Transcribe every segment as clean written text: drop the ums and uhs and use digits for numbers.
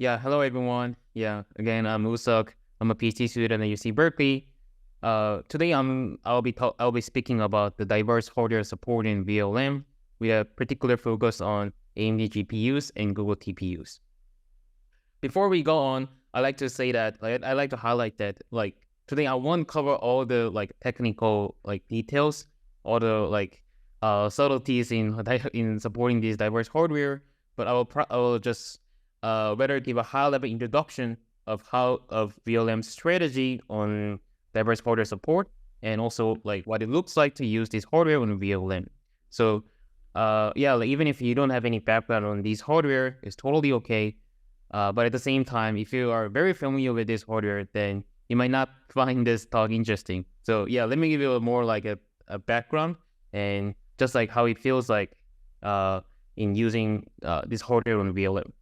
Yeah, hello everyone. Yeah, again, I'm Woosuk. I'm a PhD student at UC Berkeley. Today I'll be speaking about the diverse hardware support in vLLM with a particular focus on AMD GPUs and Google TPUs. Before we go on, I like to say that I like to highlight that today I won't cover all the technical details, all the subtleties in supporting these diverse hardware, but I will just rather give a high-level introduction of vLLM's strategy on diverse hardware support, and also what it looks like to use this hardware on vLLM. So yeah, even if you don't have any background on these hardware, it's totally okay. But at the same time, if you are very familiar with this hardware, then you might not find this talk interesting. So yeah, let me give you more a background and just how it feels like in using this hardware on vLLM.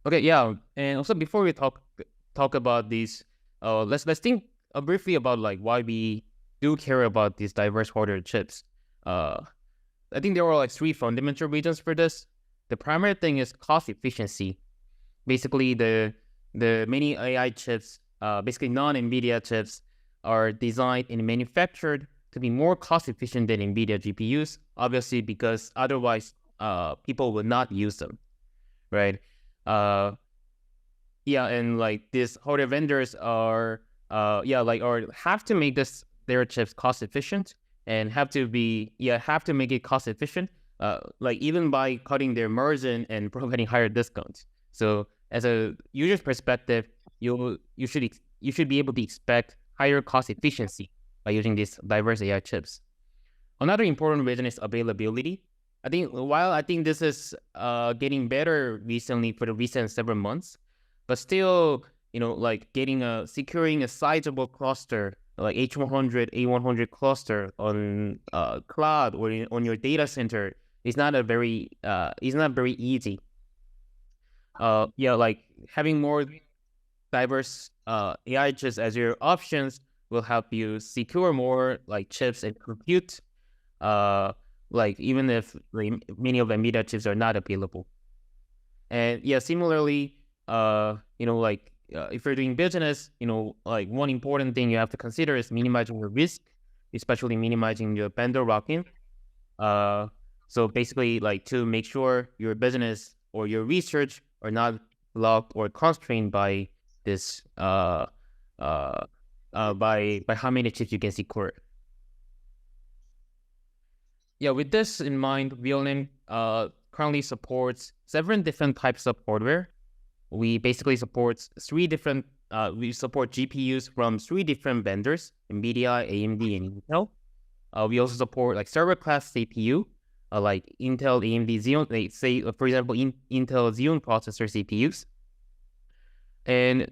Okay, yeah, and also before we talk about these, let's think briefly about why we do care about these diverse hardware chips. I think there are three fundamental reasons for this. The primary thing is cost efficiency. Basically, the many AI chips, basically non-NVIDIA chips, are designed and manufactured to be more cost efficient than NVIDIA GPUs, obviously because otherwise people would not use them, right? Yeah, and these hardware vendors are have to make their chips cost efficient and have to make it cost efficient. Even by cutting their margin and providing higher discounts. So as a user's perspective, you should be able to expect higher cost efficiency by using these diverse AI chips. Another important reason is availability. While I think this is getting better recently for the recent several months, but still, securing a sizable cluster like H100, A100 cluster on cloud or on your data center is not very easy. Having more diverse AI chips as your options will help you secure more chips and compute. Even if many of NVIDIA chips are not available. And yeah, similarly, if you're doing business, one important thing you have to consider is minimizing your risk, especially minimizing your vendor lock-in. So basically, to make sure your business or your research are not locked or constrained by this by how many chips you can secure. Yeah, with this in mind, vLLM currently supports 7 different types of hardware. We basically support we support GPUs from 3 different vendors: NVIDIA, AMD, and Intel. We also support server class CPU, like Intel, AMD Xeon, for example, Intel Xeon processor CPUs. And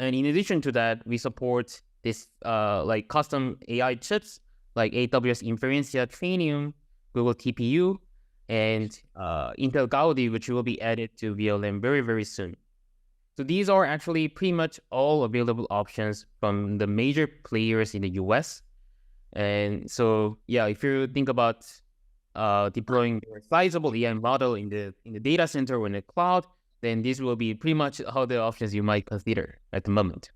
in addition to that, we support this custom AI chips like AWS Inferentia Trainium, Google TPU, and Intel Gaudi, which will be added to vLLM very, very soon. So these are actually pretty much all available options from the major players in the US. And so, yeah, if you think about deploying a sizable AI model in the data center or in the cloud, then these will be pretty much all the options you might consider at the moment.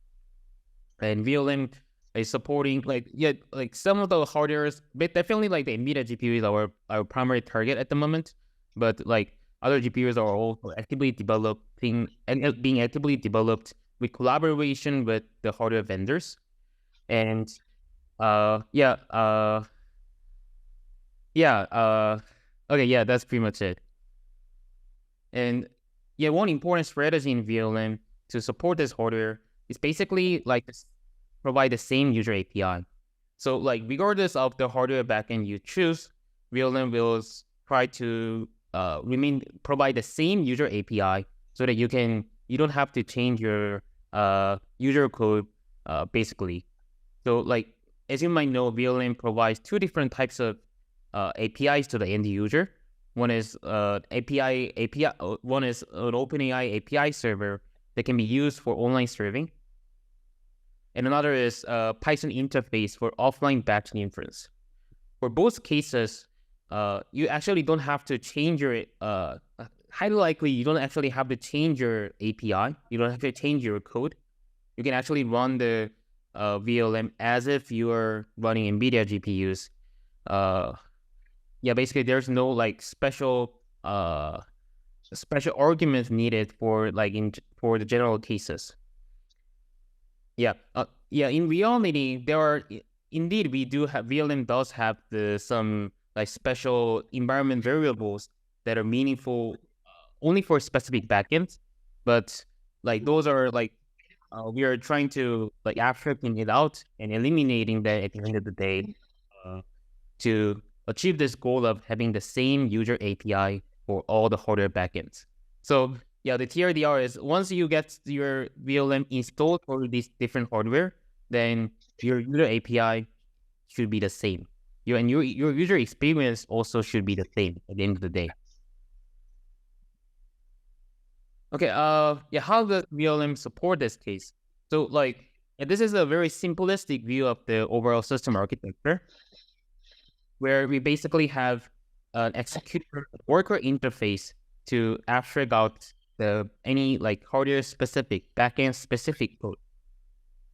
And vLLM is supporting some of the hardwares, but definitely the NVIDIA GPU is our primary target at the moment. But other GPUs are also actively developing and being actively developed with collaboration with the hardware vendors. And okay, yeah, that's pretty much it. And yeah, one important strategy in vLLM to support this hardware is basically provide the same user API. So regardless of the hardware backend you choose, vLLM will try to provide the same user API so that you don't have to change your user code basically. So as you might know, vLLM provides 2 different types of APIs to the end user. One is one is an OpenAI API server that can be used for online serving. And another is a Python interface for offline batch inference. For both cases, you actually don't have to change your highly likely you don't actually have to change your API. You don't have to change your code. You can actually run the vLLM as if you are running NVIDIA GPUs. Basically there's no like special arguments needed for like for the general cases. In reality, there are indeed we do have vLLM does have some like special environment variables that are meaningful only for specific backends, but like those are like we are trying to like abstracting it out and eliminating that at the end of the day to achieve this goal of having the same user API for all the hardware backends. So the TLDR is once you get your vLLM installed for these different hardware, then your user API should be the same. Your user experience also should be the same at the end of the day. Okay, how does vLLM support this case? So like, this is a very simplistic view of the overall system architecture, where we basically have an executor worker interface to abstract out any like hardware specific, backend specific code.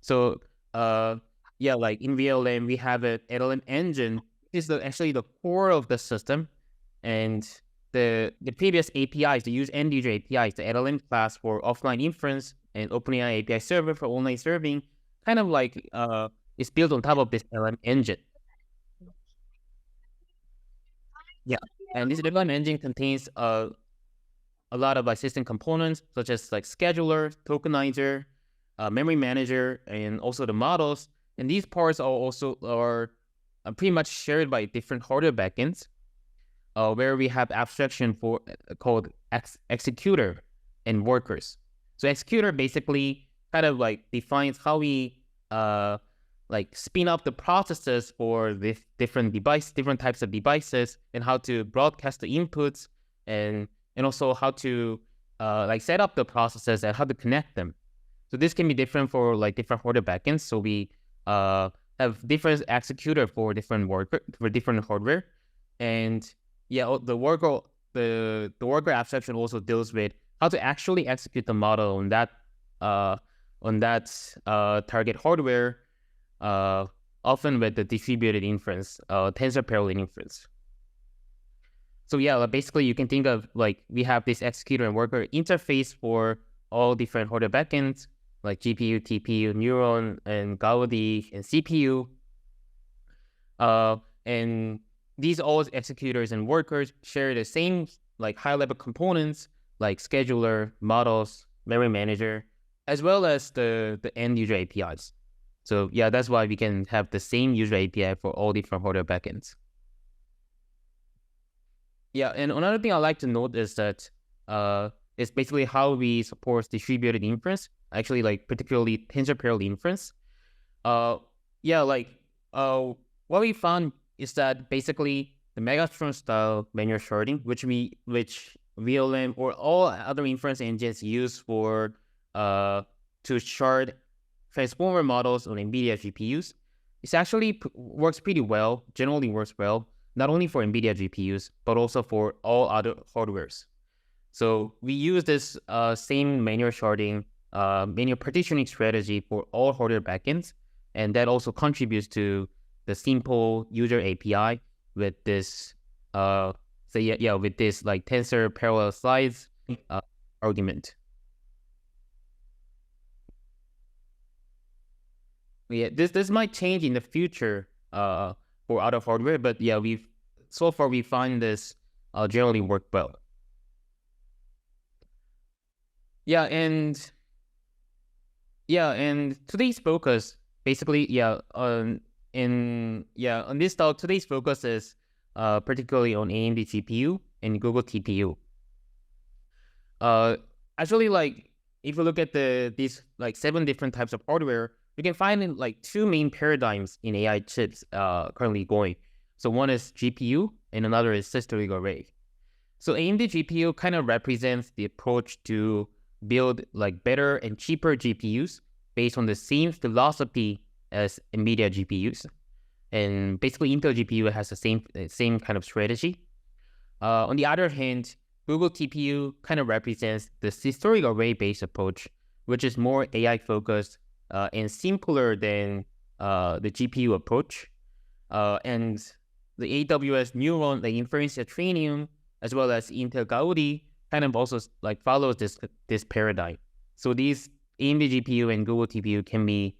So like in vLLM, we have an LLM engine, which is actually the core of the system, and the previous APIs, the end user APIs, the LLM class for offline inference and OpenAI API server for online serving, kind of like is built on top of this LLM engine. And this LLM engine contains a lot of system components such as like scheduler, tokenizer, memory manager, and also the models. And these parts are pretty much shared by different hardware backends, where we have abstraction for called executor and workers. So executor basically kind of like defines how we like spin up the processes for the different types of devices, and how to broadcast the inputs, and also how to like set up the processes and how to connect them. So this can be different for like different hardware backends. So we have different executor for different hardware, and the worker abstraction also deals with how to actually execute the model on that target hardware, often with the distributed inference, tensor parallel inference. So basically you can think of like we have this executor and worker interface for all different hardware backends like GPU, TPU, neuron, and Gaudi, and CPU. And these all executors and workers share the same like high-level components like scheduler, models, memory manager, as well as the end user APIs. So that's why we can have the same user API for all different hardware backends. And another thing I like to note is that it's basically how we support distributed inference, actually like particularly tensor parallel inference. What we found is that basically the Megatron style manual sharding, which vLLM or all other inference engines use for to shard transformer models on NVIDIA GPUs, it actually generally works well, not only for NVIDIA GPUs, but also for all other hardwares. So we use this same manual sharding, manual partitioning strategy for all hardware backends, and that also contributes to the simple user API with this with this like tensor parallel slides argument. This might change in the future for other hardware, but so far we find this generally work well. And today's focus basically on this talk, today's focus is particularly on AMD GPU and Google TPU. Actually, like if you look at these like 7 different types of hardware, you can find like 2 main paradigms in AI chips currently going. So one is GPU and another is systolic array. So AMD GPU kind of represents the approach to build like better and cheaper GPUs based on the same philosophy as NVIDIA GPUs. And basically Intel GPU has the same kind of strategy. On the other hand, Google TPU kind of represents the systolic array-based approach, which is more AI-focused and simpler than the GPU approach. And the AWS Neuron, the Inference Trainium, as well as Intel Gaudi, kind of also like follows this paradigm. So these AMD GPU and Google TPU can be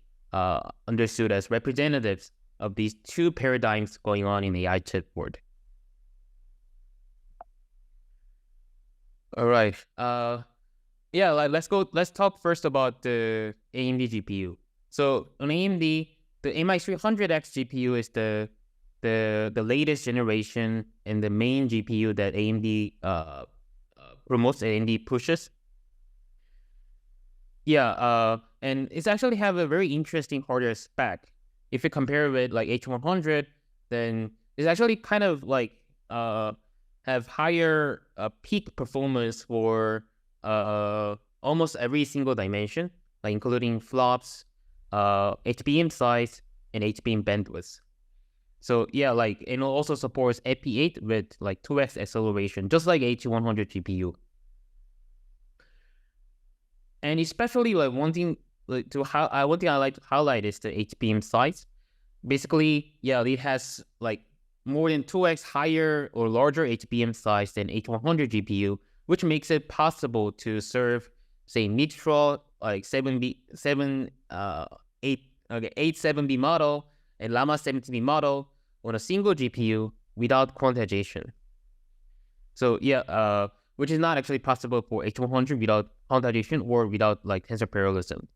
understood as representatives of these two paradigms going on in the AI chip world. All right. Yeah, let's talk first about the AMD GPU. So on AMD, the MI300X GPU is the latest generation and the main GPU that AMD promotes, AMD pushes. Yeah, and it's actually have a very interesting hardware spec. If you compare with like H100, then it's actually kind of like have higher peak performance for almost every single dimension, like including flops, HBM size, and HBM bandwidth. So yeah, like it also supports FP8 with like 2x acceleration, just like H100 GPU. And especially like one thing I like to highlight is the HBM size. Basically, yeah, it has like more than 2x higher or larger HBM size than H100 GPU, which makes it possible to serve, say, Mistral like 87B model and Llama 17B model on a single GPU without quantization. So yeah, which is not actually possible for H100 without quantization or without like tensor parallelism.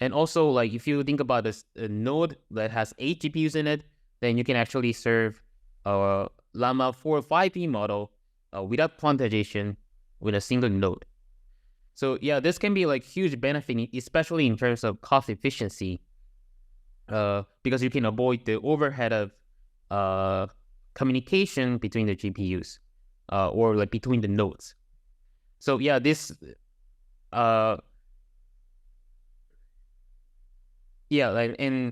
And also, like if you think about this node that has 8 GPUs in it, then you can actually serve Llama 4 or 5B model without quantization with a single node. So yeah, this can be like huge benefit, especially in terms of cost efficiency, because you can avoid the overhead of communication between the GPUs or like between the nodes. So yeah, this yeah, like and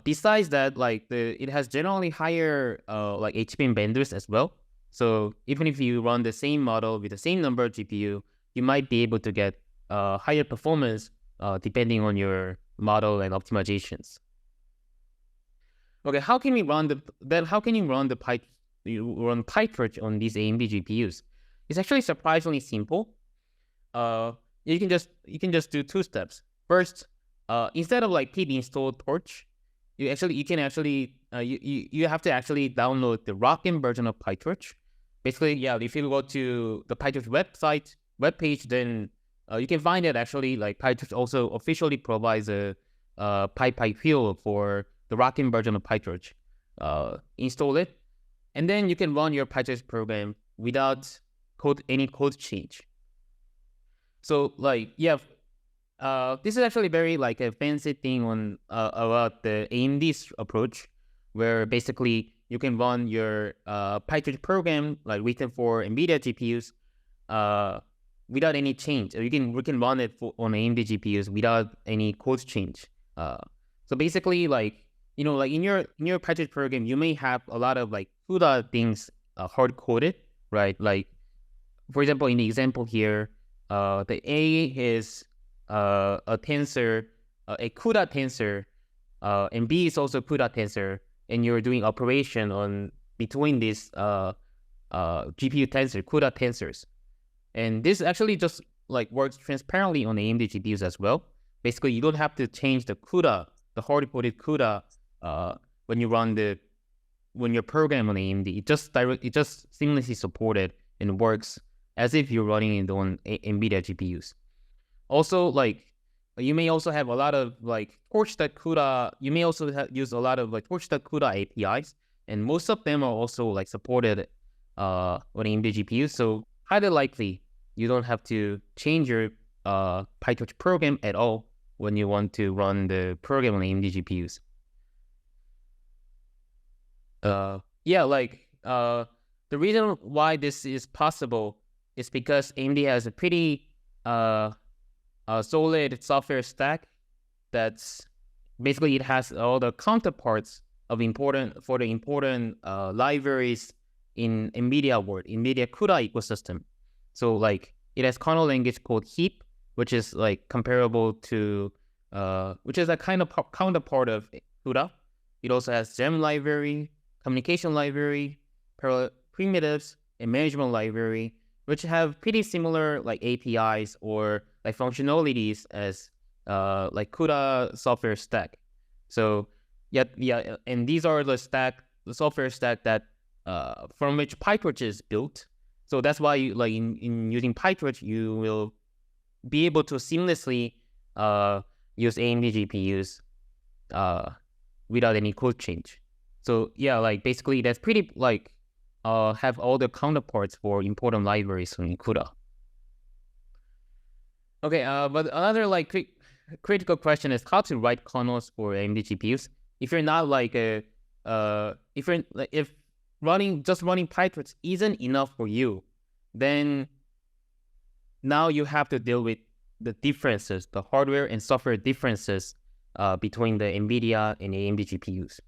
besides that, like it has generally higher like HBM bandwidth as well. So even if you run the same model with the same number of GPU, you might be able to get higher performance depending on your model and optimizations. Okay, how can you run PyTorch on these AMD GPUs? It's actually surprisingly simple. You can just do two steps. First, instead of like pip install torch, you have to actually download the RockN version of PyTorch. Basically, yeah, if you go to the PyTorch webpage, then you can find that actually like PyTorch also officially provides a PyPyFuel for the RockN version of PyTorch. Install it, and then you can run your PyTorch program without any code change. So like yeah, this is actually very like a fancy thing on about the AMD's approach, where basically you can run your PyTorch program like written for NVIDIA GPUs without any change. We can run it on AMD GPUs without any code change. So basically, like like in your PyTorch program, you may have a lot of like CUDA things hard coded, right? Like for example, in the example here, the A is a tensor, a CUDA tensor, and B is also CUDA tensor, and you're doing operation on between these GPU tensor, CUDA tensors. And this actually just like works transparently on AMD GPUs as well. Basically, you don't have to change the CUDA, the hard-coded CUDA, when you program on AMD. It just seamlessly supported and works as if you're running it on NVIDIA GPUs. Also, like you may also have a lot of like torch.CUDA. You may also use a lot of like torch.CUDA APIs, and most of them are also like supported on AMD GPUs. So highly likely you don't have to change your PyTorch program at all when you want to run the program on AMD GPUs. Yeah, like the reason why this is possible is because AMD has a pretty solid software stack that's basically it has all the counterparts of important libraries in NVIDIA world, NVIDIA CUDA ecosystem. So like it has kernel language called heap, which is like comparable to, which is a kind of counterpart of CUDA. It also has gem library, communication library, primitives, and management library, which have pretty similar like APIs or like functionalities as like CUDA software stack. So yeah, and these are the software stack that from which PyTorch is built. So that's why like in using PyTorch, you will be able to seamlessly use AMD GPUs without any code change. So yeah, like basically that's pretty like have all the counterparts for important libraries in CUDA. Okay, but another like critical question is how to write kernels for AMD GPUs. If you're not like if running PyTorch isn't enough for you, then now you have to deal with the differences, the hardware and software differences between the NVIDIA and AMD GPUs.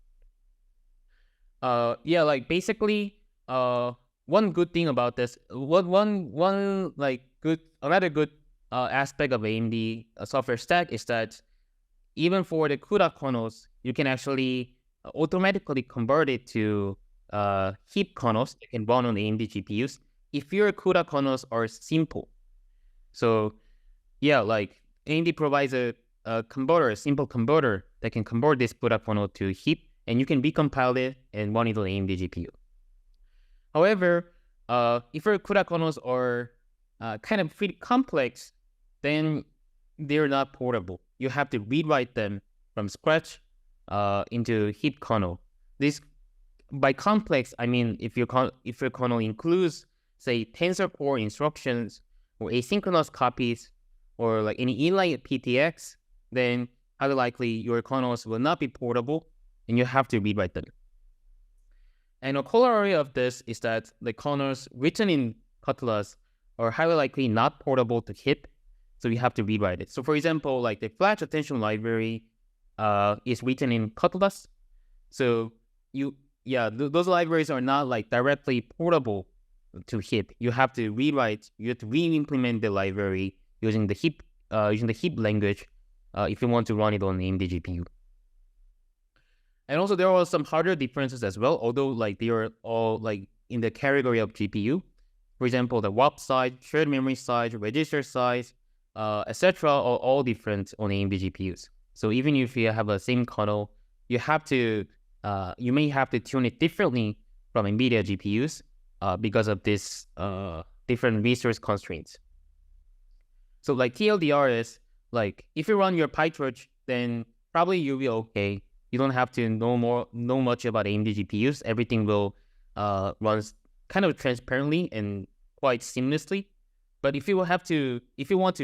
Yeah, like basically, one good thing about this, one like another good aspect of AMD software stack is that even for the CUDA kernels, you can actually automatically convert it to heap kernels that can run on AMD GPUs if your CUDA kernels are simple. So yeah, like AMD provides a simple converter that can convert this CUDA kernel to heap, and you can recompile it and run it on AMD GPU. However, if your CUDA kernels are kind of pretty complex, then they're not portable. You have to rewrite them from scratch into heap kernel. This, by complex, I mean if your kernel includes, say, tensor core instructions or asynchronous copies or like any inline PTX, then highly likely your kernels will not be portable and you have to rewrite them. And a corollary of this is that the kernels written in Cutlass are highly likely not portable to heap, so you have to rewrite it. So for example, like the flash attention library is written in Cutlass, so those libraries are not like directly portable to heap. You have to re-implement the library using the heap language if you want to run it on the AMD GPU. And also there are some hardware differences as well, although like they are all like in the category of GPU. For example, the WAP size, shared memory size, register size, etc. are all different on AMD GPUs. So even if you have a same kernel, you may have to tune it differently from NVIDIA GPUs because of this different resource constraints. So like TLDR is like if you run your PyTorch, then probably you'll be okay. You don't have to know much about AMD GPUs. Everything will runs kind of transparently and quite seamlessly. But if you want to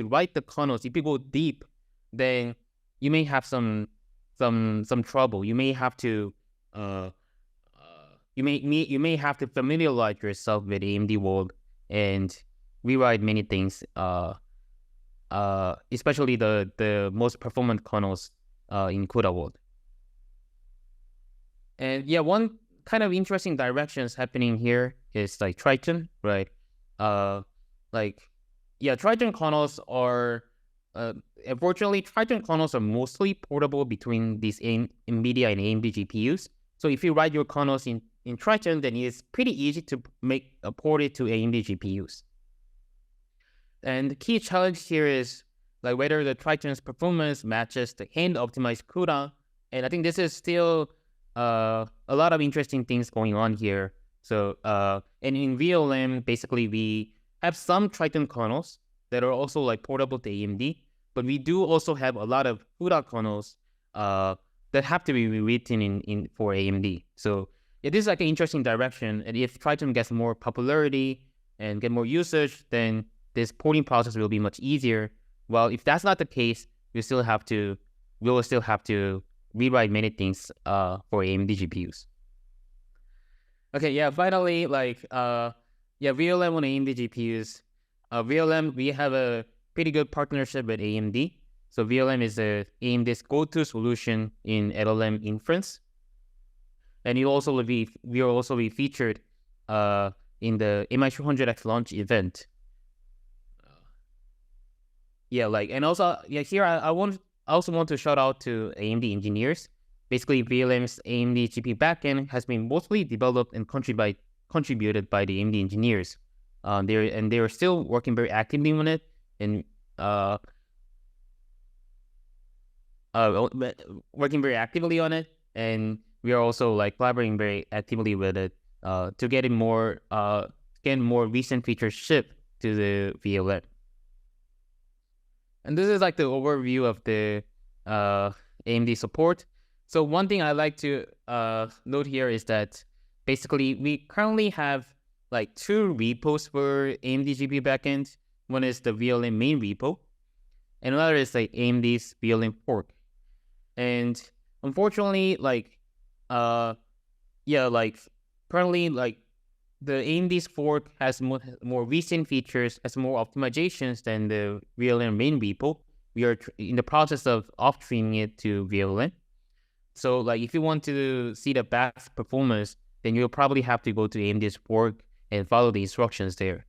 write the kernels, if you go deep, then you may have some trouble. You may have to you may have to familiarize yourself with AMD world and rewrite many things. Especially the most performant kernels in CUDA world. And yeah, one kind of interesting directions happening here is like Triton, right? Triton kernels are unfortunately Triton kernels are mostly portable between these NVIDIA and AMD GPUs. So if you write your kernels in Triton, then it's pretty easy to port it to AMD GPUs. And the key challenge here is like whether the Triton's performance matches the hand-optimized CUDA. And I think this is still a lot of interesting things going on here. So, and in vLLM, basically we have some Triton kernels that are also like portable to AMD, but we do also have a lot of CUDA kernels that have to be rewritten for AMD. So yeah, this is like an interesting direction. And if Triton gets more popularity and get more usage, then this porting process will be much easier. Well, if that's not the case, we will still have to rewrite many things for AMD GPUs. Okay, yeah, finally, like, vLLM on AMD GPUs. vLLM, we have a pretty good partnership with AMD. So vLLM is AMD's go-to solution in LLM inference. And we will also be featured in the MI200X launch event. Yeah, like, and also, yeah, here I also want to shout out to AMD engineers. Basically, vLLM's AMD GPU backend has been mostly developed and contributed by the AMD engineers. They are still working very actively on it, and uh, working very actively on it, and we are also like collaborating very actively with it to get more recent features shipped to the vLLM. And this is like the overview of the AMD support. So one thing I like to note here is that basically we currently have like 2 repos for AMD GPU backend. One is the vLLM main repo, and another is like AMD's vLLM fork. And unfortunately, like currently, like the AMD's fork has more recent features, has more optimizations than the vLLM main repo. We are in the process of off-streaming it to vLLM. So like if you want to see the best performance, then you'll probably have to go to AMD's fork and follow the instructions there.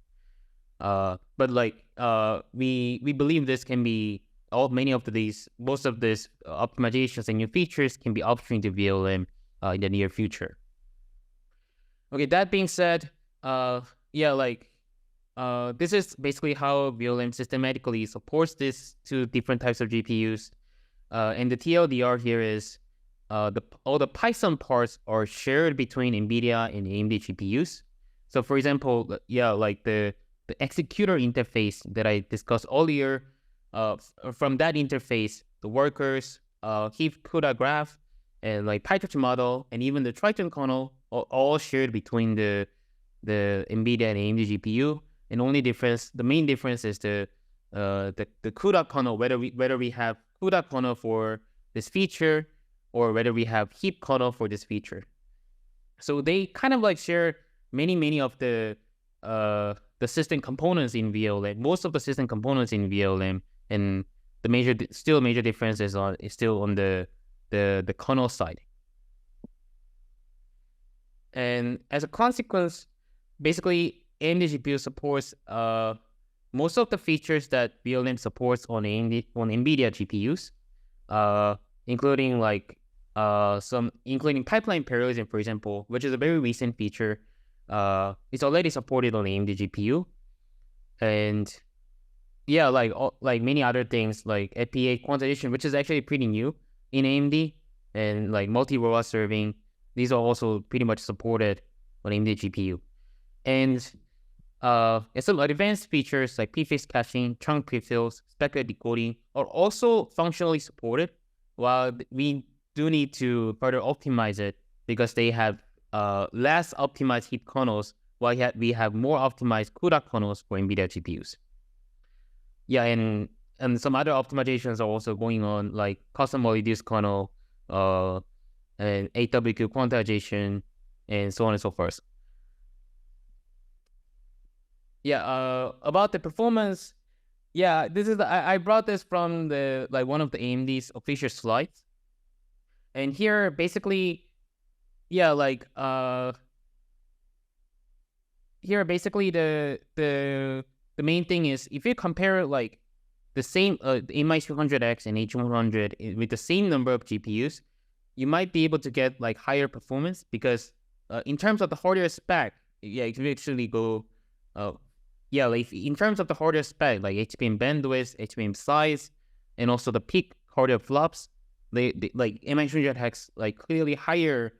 But like we believe this can be most of these optimizations and new features can be upstreamed to vLLM in the near future. Okay, that being said, this is basically how vLLM systematically supports these 2 different types of GPUs. And the TLDR here is all the Python parts are shared between NVIDIA and AMD GPUs. So for example, like the executor interface that I discussed earlier, from that interface, the workers, heap CUDA graph, and like PyTorch model, and even the Triton kernel are all shared between the NVIDIA and AMD GPU. And the main difference is the CUDA kernel, whether we have CUDA kernel for this feature or whether we have heap kernel for this feature. So they kind of like share many of the system components in vLLM, most of the system components in vLLM, and the major difference is still on the kernel side. And as a consequence, basically AMD GPU supports most of the features that vLLM supports on NVIDIA GPUs, including like including pipeline parallelism, for example, which is a very recent feature. It's already supported on AMD GPU, and yeah, like many other things like FP8 quantization, which is actually pretty new in AMD, and like multi-ROA serving. These are also pretty much supported on AMD GPU. And some advanced features like prefix caching, chunk prefills, speculative decoding are also functionally supported, while we do need to further optimize it because they have less optimized heap kernels, while we have more optimized CUDA kernels for NVIDIA GPUs. Yeah, and some other optimizations are also going on, like custom reduced kernel, and AWQ quantization, and so on and so forth. Yeah, about the performance, yeah, this is I brought this from one of the AMD's official slides, and here basically, yeah, like here basically the main thing is if you compare like the same MI300X and H100 with the same number of GPUs, you might be able to get like higher performance because in terms of the hardware spec, yeah, if you actually go, like in terms of the hardware spec, like HBM bandwidth, HBM size, and also the peak hardware flops, they like MI300 has like clearly higher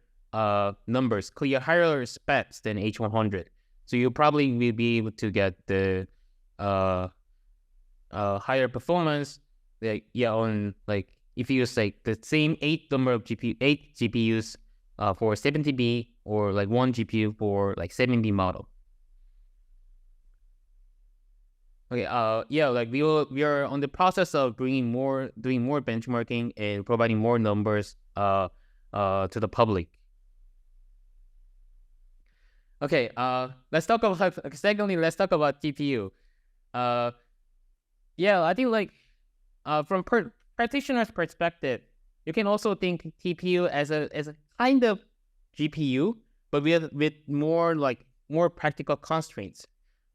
numbers, higher specs than H100. So you probably will be able to get the higher performance, like on like if you use like the same 8 GPUs for 70B or like 1 GPU for like 7B model. Okay, like we are on the process of doing more benchmarking and providing more numbers to the public. Okay, let's talk about TPU. I think like from practitioner's perspective, you can also think TPU as a kind of GPU, but with more practical constraints.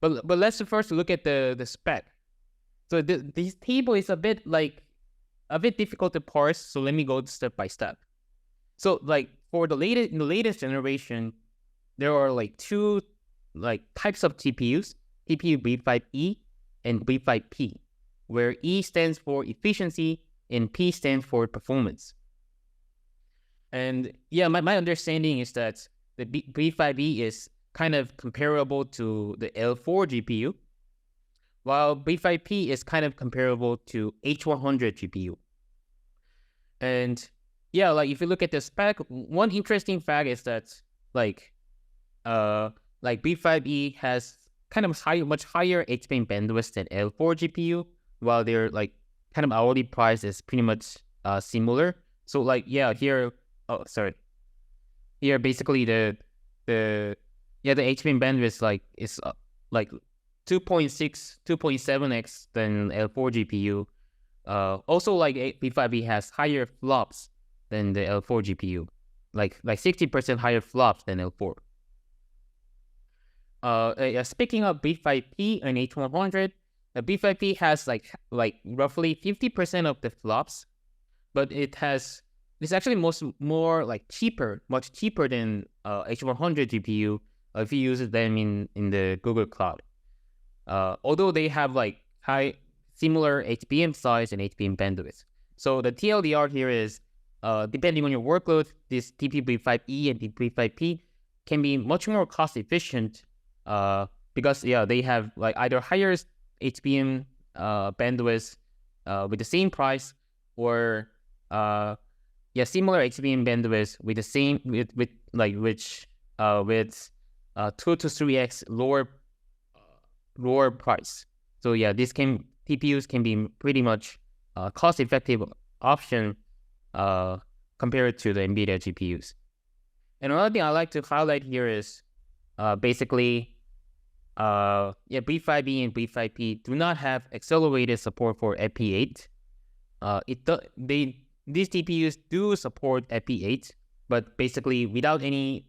But let's first look at the spec. So this table is a bit difficult to parse. So let me go step by step. So like for the latest generation, there are like two types of TPUs, TPU B5E and B5P, where E stands for efficiency and P stands for performance. And yeah, my understanding is that the B5E is kind of comparable to the L4 GPU, while B5P is kind of comparable to H100 GPU. And yeah, like if you look at the spec, one interesting fact is that like B5E has kind of much higher HBM bandwidth than L4 GPU, while their like kind of hourly price is pretty much similar. So like yeah, here basically the HBM bandwidth is like 2.6, 2.7x than L4 GPU. Also like B5E has higher flops than the L4 GPU, like 60% higher flops than L4. Speaking of B5P and H100, the B5P has like roughly 50% of the flops, but it's actually much cheaper than H100 GPU if you use them in the Google Cloud. Although they have like similar HBM size and HBM bandwidth. So the TLDR here is, depending on your workload, this TPU B5E and B5P can be much more cost efficient because yeah, they have like either higher HBM bandwidth with the same price, or similar HBM bandwidth with the same with 2 to 3x lower price. So yeah, TPUs can be pretty much cost-effective option compared to the NVIDIA GPUs. And another thing I like to highlight here is basically B5E and B5P do not have accelerated support for FP8. These TPUs do support FP8, but basically without any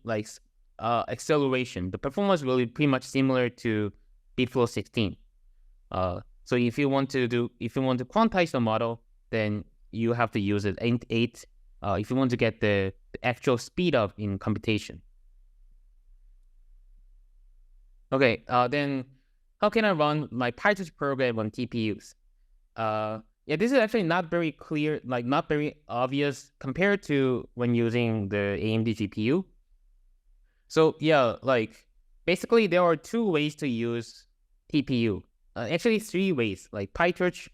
acceleration. The performance will be pretty much similar to bFlow 16. So if you want to quantize the model, then you have to use it 8 if you want to get the actual speed up in computation. Okay, then how can I run my PyTorch program on TPUs? This is actually not very clear, not very obvious compared to when using the AMD GPU. So yeah, basically there are two ways to use TPU. Actually 3 ways, like PyTorch,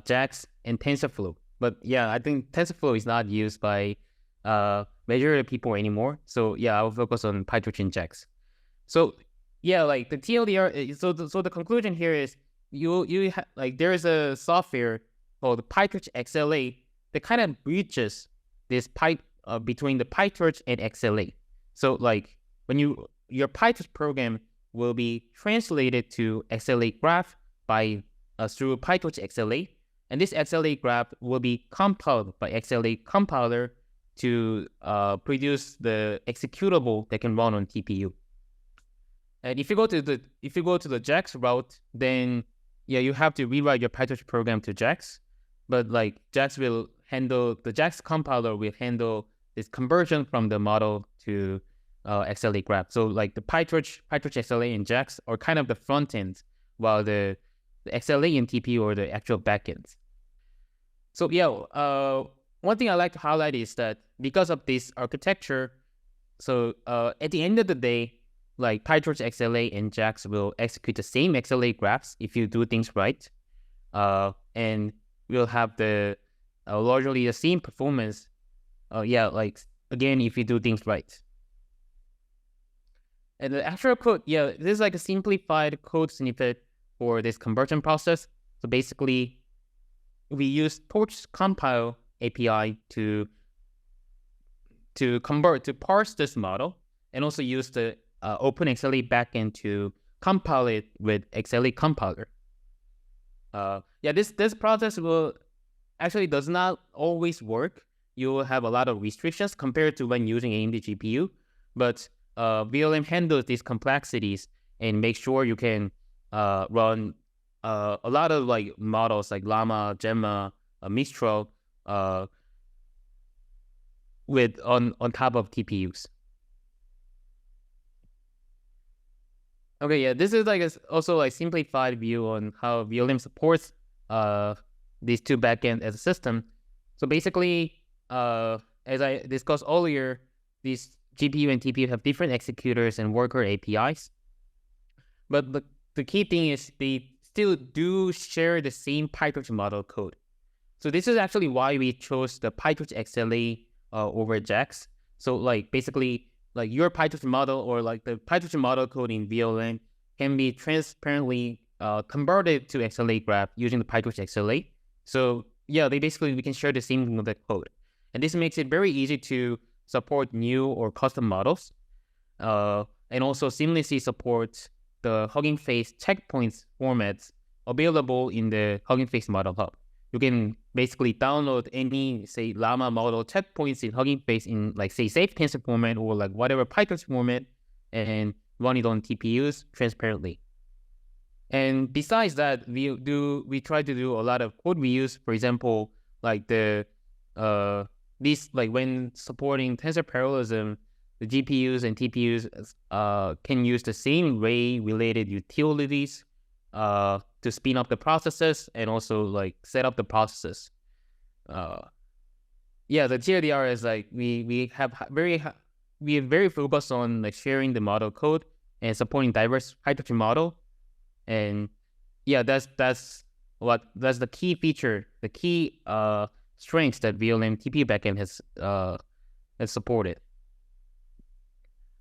JAX, and TensorFlow. But yeah, I think TensorFlow is not used by majority of people anymore. So yeah, I will focus on PyTorch and JAX. So yeah, like the TLDR. So the conclusion here is there is a software called PyTorch XLA that kind of bridges this between the PyTorch and XLA. So like when your PyTorch program will be translated to XLA graph through PyTorch XLA, and this XLA graph will be compiled by XLA compiler to produce the executable that can run on TPU. And if you go to the JAX route, then yeah, you have to rewrite your PyTorch program to JAX. But like the JAX compiler will handle this conversion from the model to XLA graph. So like the PyTorch XLA and JAX are kind of the front end, while the XLA and TPU are the actual backends. So yeah, one thing I like to highlight is that because of this architecture, so at the end of the day, like PyTorch XLA and JAX will execute the same XLA graphs if you do things right, and we'll have largely the same performance. Again, if you do things right. And the actual code, this is like a simplified code snippet for this conversion process. So basically, we use Torch compile API to parse this model, and also use the OpenXLA backend to compile it with XLA compiler. This process does not always work. You will have a lot of restrictions compared to when using AMD GPU, but vLLM handles these complexities and make sure you can run a lot of like models like Llama, Gemma, Mistral with on top of TPUs. Okay, yeah, this is like also like simplified view on how vLLM supports these two backend as a system. So basically, as I discussed earlier, these GPU and TPU have different executors and worker APIs. But the key thing is they still do share the same PyTorch model code. So this is actually why we chose the PyTorch XLA over JAX. So like basically like your PyTorch model or like the PyTorch model code in vLLM can be transparently converted to XLA graph using the PyTorch XLA. So yeah, we can share the same code. And this makes it very easy to support new or custom models. And also seamlessly supports the Hugging Face checkpoints formats available in the Hugging Face Model Hub. You can basically download any, say, Llama model checkpoints in Hugging Face in, like, say, safe tensor format or like whatever PyTorch format, and run it on TPUs transparently. And besides that, we try to do a lot of code reuse. For example, like when supporting tensor parallelism, the GPUs and TPUs can use the same ray-related utilities to spin up the processes and also like set up the processes. Yeah, the TLDR is like we are very focused on like sharing the model code and supporting diverse PyTorch model. And yeah, that's the key feature, the key strengths that vLLM TPU backend has supported.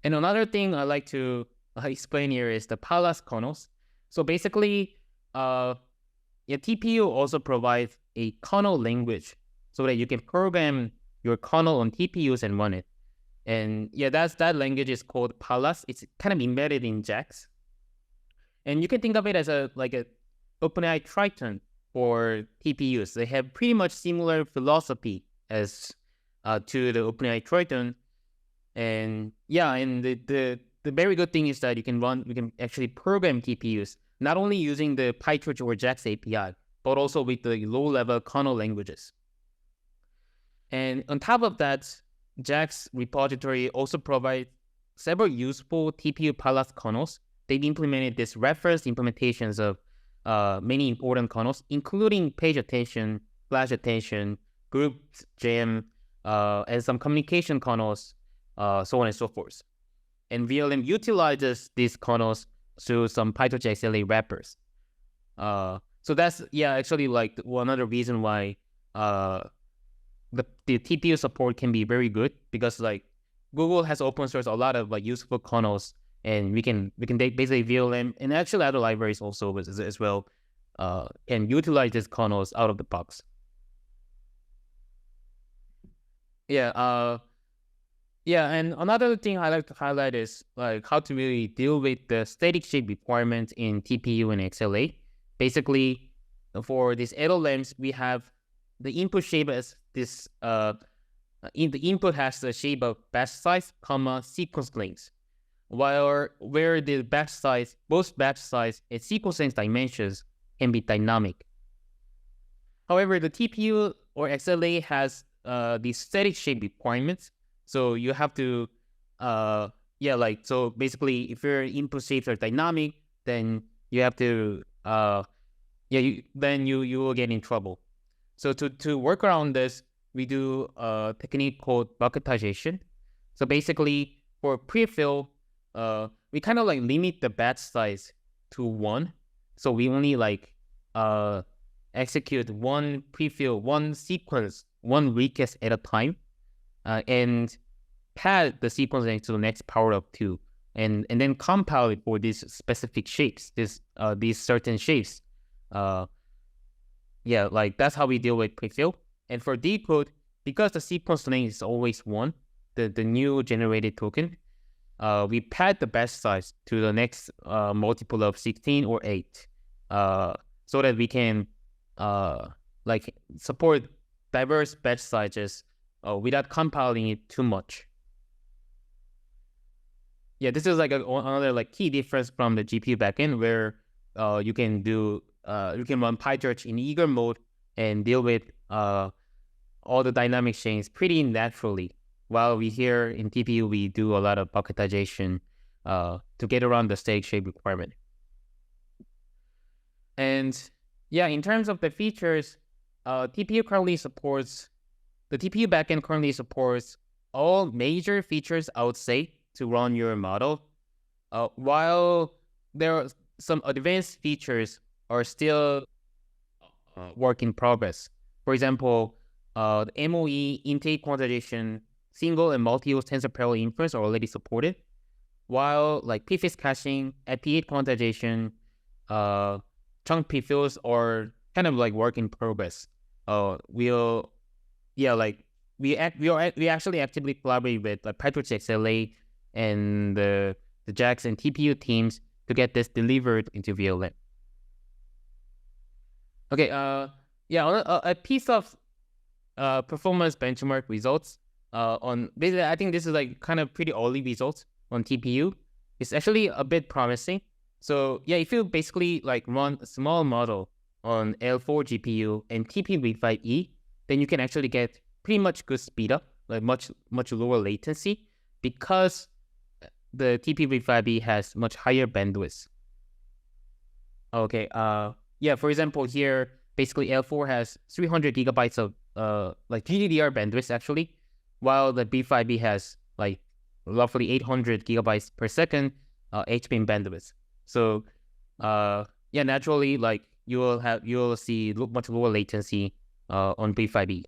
And another thing I like to explain here is the Palas kernels. So basically, TPU also provides a kernel language so that you can program your kernel on TPUs and run it. And yeah, that language is called Palas. It's kind of embedded in JAX. And you can think of it as a OpenAI Triton for TPUs. They have pretty much similar philosophy as to the OpenAI Triton. And yeah, and the very good thing is that we can actually program TPUs, not only using the PyTorch or JAX API, but also with the low-level kernel languages. And on top of that, JAX repository also provides several useful TPU Palas kernels. They've implemented this reference implementations of many important kernels, including page attention, flash attention, group jam, and some communication kernels, so on and so forth. And vLLM utilizes these kernels through some PyTorch XLA wrappers. So that's actually like one other reason why the TPU support can be very good, because like Google has open sourced a lot of like useful kernels, and we can basically vLLM and actually other libraries also as well can utilize these kernels out of the box. And another thing I like to highlight is like how to really deal with the static shape requirements in TPU and XLA. Basically, for these LLMs, we have the input shape as this. The input has the shape of batch size, sequence length, where the batch size, both batch size and sequence length dimensions can be dynamic. However, the TPU or XLA has these static shape requirements. So you have to, so basically, if your input shapes are dynamic, then you have to, then you will get in trouble. So to work around this, we do a technique called bucketization. So basically, for prefill, we kind of like limit the batch size to 1. So we only like execute one prefill, one sequence, one request at a time. And pad the sequence length to the next power of 2, and then compile it for these specific shapes, these certain shapes. Like that's how we deal with prefill. And for decode, because the sequence length is always 1, the new generated token, we pad the batch size to the next multiple of 16 or 8, so that we can like support diverse batch sizes without compiling it too much. Yeah, this is like another like key difference from the GPU backend, where you can do run PyTorch in eager mode and deal with all the dynamic chains pretty naturally. While we here in TPU, we do a lot of bucketization to get around the static shape requirement. And yeah, in terms of the features, TPU currently supports, the TPU backend currently supports all major features, I would say, to run your model. While there are some advanced features are still work in progress. For example, the MOE, intake quantization, single and multi-host tensor parallel inference are already supported, while like prefix caching, FP8 quantization, chunk prefills are kind of like work in progress. We actually actively collaborate with like PyTorch XLA and the JAX and TPU teams to get this delivered into vLLM. Okay, a piece of performance benchmark results on basically, I think this is like kind of pretty early results on TPU. It's actually a bit promising. So yeah, if you basically like run a small model on L4 GPU and TPV5E, then you can actually get pretty much good speed up, like much lower latency, because the TPV5E has much higher bandwidth. Okay, yeah, for example, here, basically L4 has 300 gigabytes of like GDDR bandwidth actually, while the B5B has like roughly 800 gigabytes per second HBM bandwidth. So yeah, naturally, like you'll see much lower latency on B5B.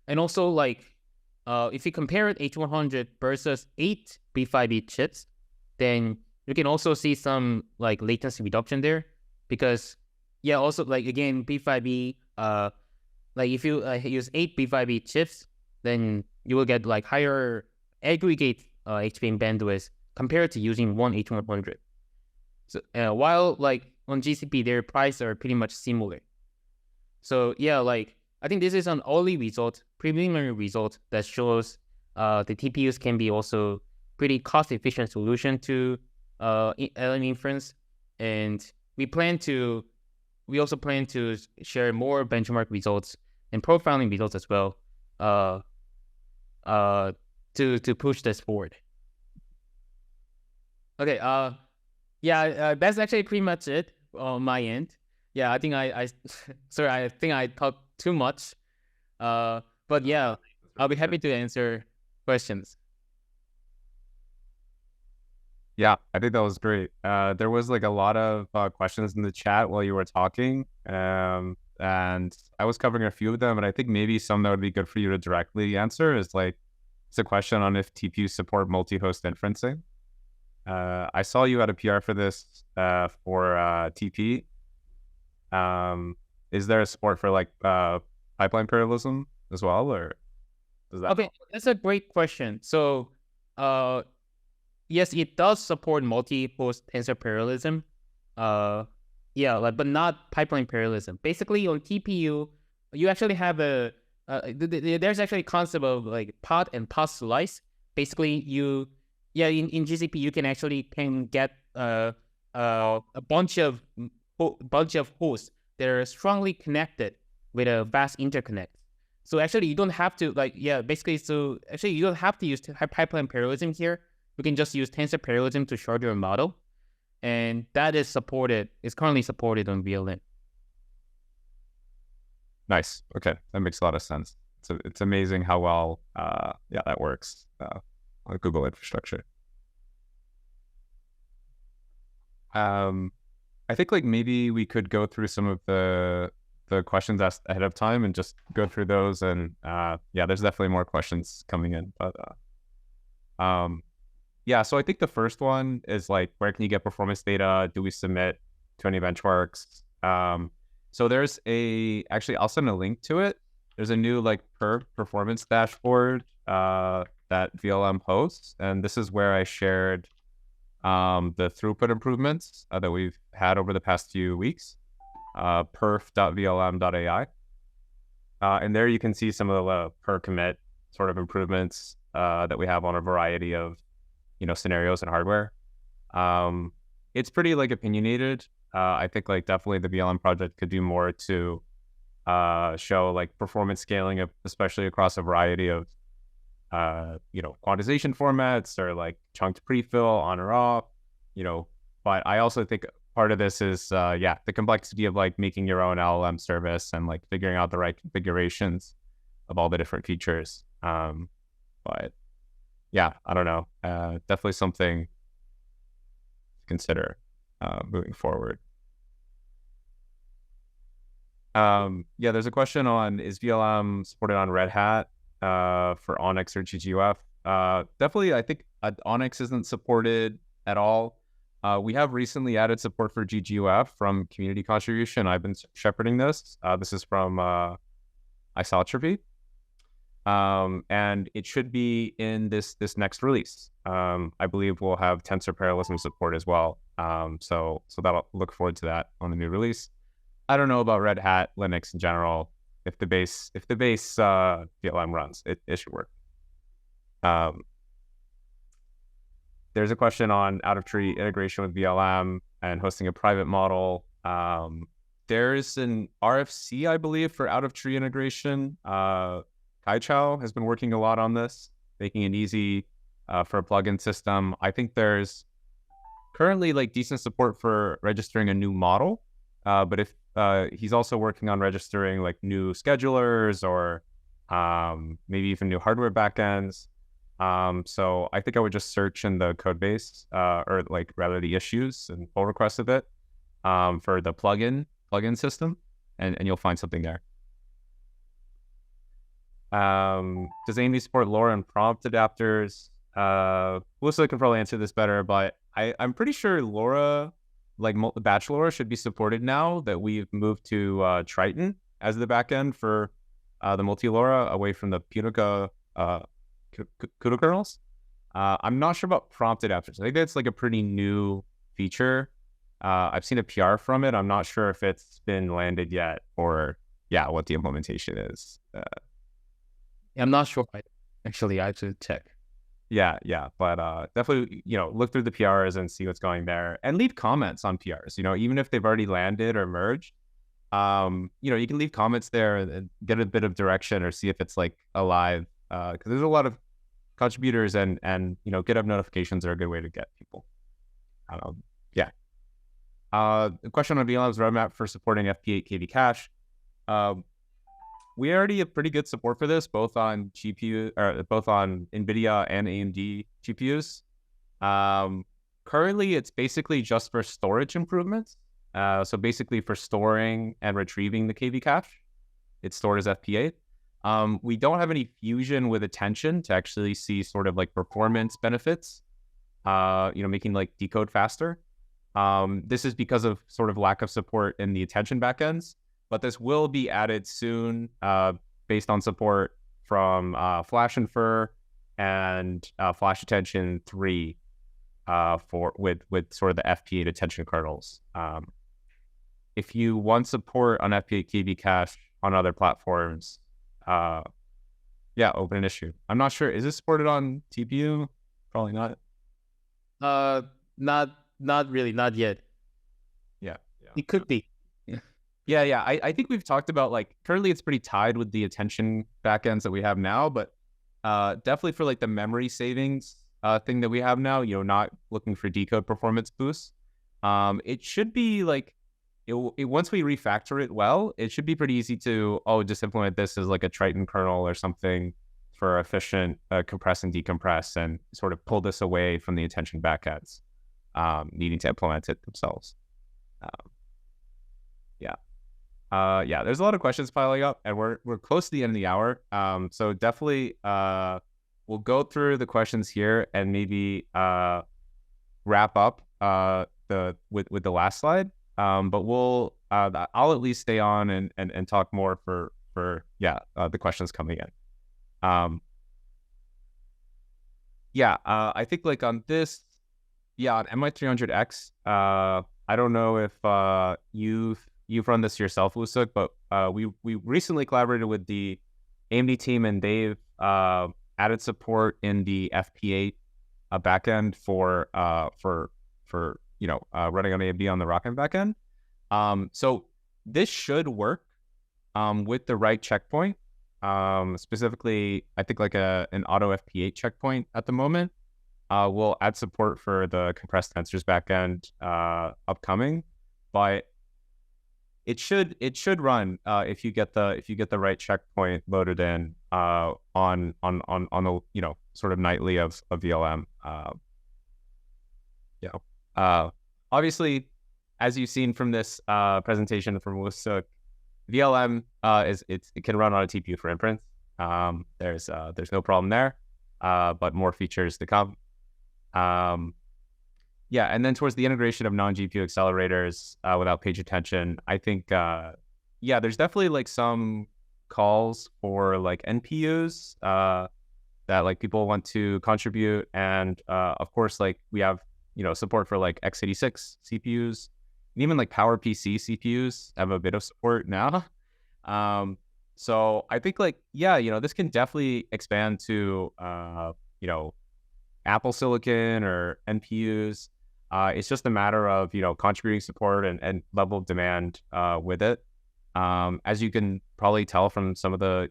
And also like if you compare H100 versus 8 B5B chips, then you can also see some like latency reduction there, because yeah, also like again B5B, like if you use 8 B5B chips, then you will get like higher aggregate HBM bandwidth compared to using one H100. So while like on GCP, their prices are pretty much similar. So yeah, like I think this is an early result, preliminary result that shows the TPUs can be also pretty cost-efficient solution to LM inference, and we also plan to share more benchmark results and profiling results as well to push this forward. Okay, yeah, that's actually pretty much it on my end. Yeah, I think sorry, I think I talked too much. But yeah, I'll be happy to answer questions. Yeah, I think that was great. There was like a lot of questions in the chat while you were talking, and I was covering a few of them, and I think maybe some that would be good for you to directly answer is like, it's a question on if TPUs support multi-host inferencing. I saw you had a PR for this for TP. Is there a support for like pipeline parallelism as well, or does that? Okay, that's a great question. So, yes, it does support multi-host tensor parallelism. Yeah, like, but not pipeline parallelism. Basically, on TPU, you actually have there's actually a concept of like pod and pod slice. Basically, in GCP you can get a bunch of hosts that are strongly connected with a fast interconnect. So actually, you don't have to you don't have to use pipeline parallelism here. You can just use tensor parallelism to shard your model, and that is currently supported on vLLM. Nice. Okay, that makes a lot of sense. It's amazing how well that works on Google infrastructure. I think like maybe we could go through some of the questions asked ahead of time and just go through those, and there's definitely more questions coming in, but so I think the first one is like, where can you get performance data? Do we submit to any benchmarks? So there's actually I'll send a link to it. There's a new like performance dashboard that vLLM hosts, and this is where I shared the throughput improvements that we've had over the past few weeks, perf.vlm.ai. And there you can see some of the per commit sort of improvements that we have on a variety of scenarios and hardware. It's pretty like opinionated. I think like definitely the vLLM project could do more to show like performance scaling, especially across a variety of quantization formats or like chunked prefill on or off. But I also think part of this is the complexity of like making your own LLM service and like figuring out the right configurations of all the different features. But yeah, I don't know. Definitely something to consider moving forward. There's a question on, is vLLM supported on RedHat for ONNX or GGUF? Definitely, I think ONNX isn't supported at all. We have recently added support for GGUF from community contribution. I've been shepherding this. This is from Isotropy. And it should be in this next release. I believe we'll have tensor parallelism support as well. So that'll look forward to that on the new release. I don't know about RedHat Linux in general. If the base vLLM runs, it should work. There's a question on out-of-tree integration with vLLM and hosting a private model. There's an RFC, I believe, for out-of-tree integration. Kai Chow has been working a lot on this, making it easy for a plugin system. I think there's currently like decent support for registering a new model, but if he's also working on registering like new schedulers or maybe even new hardware backends. So I think I would just search in the code base or like rather the issues and pull requests of it for the plugin system, and you'll find something there. Does AMD support LoRA and Prompt Adapters? Woosuk can probably answer this better, but I'm pretty sure LoRA, like batch LoRA, should be supported now that we've moved to Triton as the backend for the multi-LoRa away from the Punica CUDA kernels. I'm not sure about prompt adapters. I think that's like a pretty new feature. I've seen a PR from it. I'm not sure if it's been landed yet or what the implementation is. I'm not sure. Actually, I have to check. But definitely, look through the PRs and see what's going there, and leave comments on PRs. Even if they've already landed or merged, you can leave comments there and get a bit of direction or see if it's like alive. Because there's a lot of contributors and GitHub notifications are a good way to get people. The question on vLLM's roadmap for supporting FP8 KV cache. We already have pretty good support for this, both on GPU or both on NVIDIA and AMD GPUs. Currently, it's basically just for storage improvements. So basically for storing and retrieving the KV cache, it's stored as FP8. We don't have any fusion with attention to actually see sort of like performance benefits, making like decode faster. This is because of sort of lack of support in the attention backends, but this will be added soon based on support from Flash Infer and Flash Attention 3 with sort of the FP8 attention kernels. If you want support on FP8 KV cache on other platforms, open an issue. I'm not sure. Is this supported on TPU? Probably not. Not really, not yet. Yeah. It could be. I think we've talked about like currently it's pretty tied with the attention backends that we have now, but definitely for like the memory savings thing that we have now, not looking for decode performance boosts. It should be like once we refactor it well, it should be pretty easy to just implement this as like a Triton kernel or something for efficient compress and decompress and sort of pull this away from the attention backends needing to implement it themselves. There's a lot of questions piling up, and we're close to the end of the hour. So definitely we'll go through the questions here and maybe wrap up with the last slide. But we'll I'll at least stay on and talk more for the questions coming in. I think like on this, on MI300X, I don't know if you've run this yourself, Woosuk, but we recently collaborated with the AMD team, and they've added support in the FP8 backend for running on AMD on the ROCm backend. So this should work with the right checkpoint. Specifically, I think like an auto FP8 checkpoint at the moment. We'll add support for the compressed tensors backend upcoming, but it should run if you get the right checkpoint loaded in on the sort of nightly of vLLM. Obviously, as you've seen from this presentation from Woosuk, vLLM it can run on a TPU for inference. There's no problem there, but more features to come. And then towards the integration of non-GPU accelerators without page attention, I think there's definitely like some calls for like NPUs that like people want to contribute, and of course like we have support for like x86 CPUs, and even like PowerPC CPUs have a bit of support now. So I think like this can definitely expand to Apple Silicon or NPUs. It's just a matter of contributing support and level of demand with it. As you can probably tell from some of the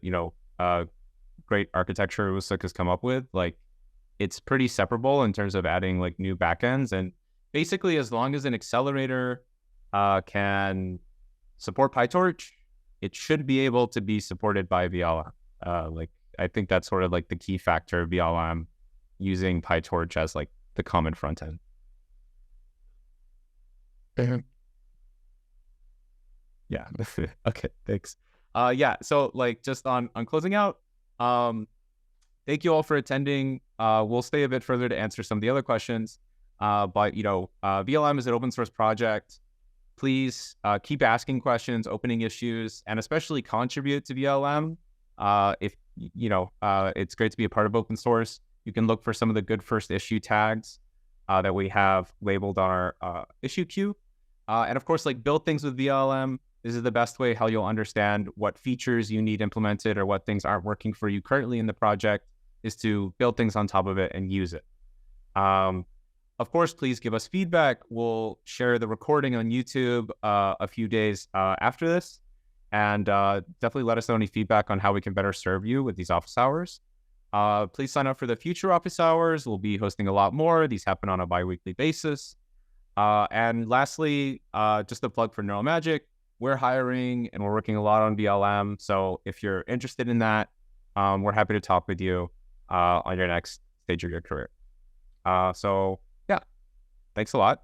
great architecture Woosuk has come up with, like it's pretty separable in terms of adding like new backends, and basically as long as an accelerator can support PyTorch, it should be able to be supported by vLLM. Like I think that's sort of like the key factor of vLLM, using PyTorch as like the common front end. Yeah. Okay, thanks. So like just on closing out, thank you all for attending. We'll stay a bit further to answer some of the other questions. But vLLM is an open source project. Please keep asking questions, opening issues, and especially contribute to vLLM. If it's great to be a part of open source. You can look for some of the good first issue tags that we have labeled on our issue queue. And of course, like build things with vLLM. This is the best way how you'll understand what features you need implemented or what things aren't working for you currently in the project, is to build things on top of it and use it. Of course, please give us feedback. We'll share the recording on YouTube a few days after this. And definitely let us know any feedback on how we can better serve you with these office hours. Please sign up for the future office hours. We'll be hosting a lot more. These happen on a bi-weekly basis. And lastly, just a plug for Neural Magic. We're hiring and we're working a lot on vLLM. So if you're interested in that, we're happy to talk with you on your next stage of your career. So yeah, thanks a lot.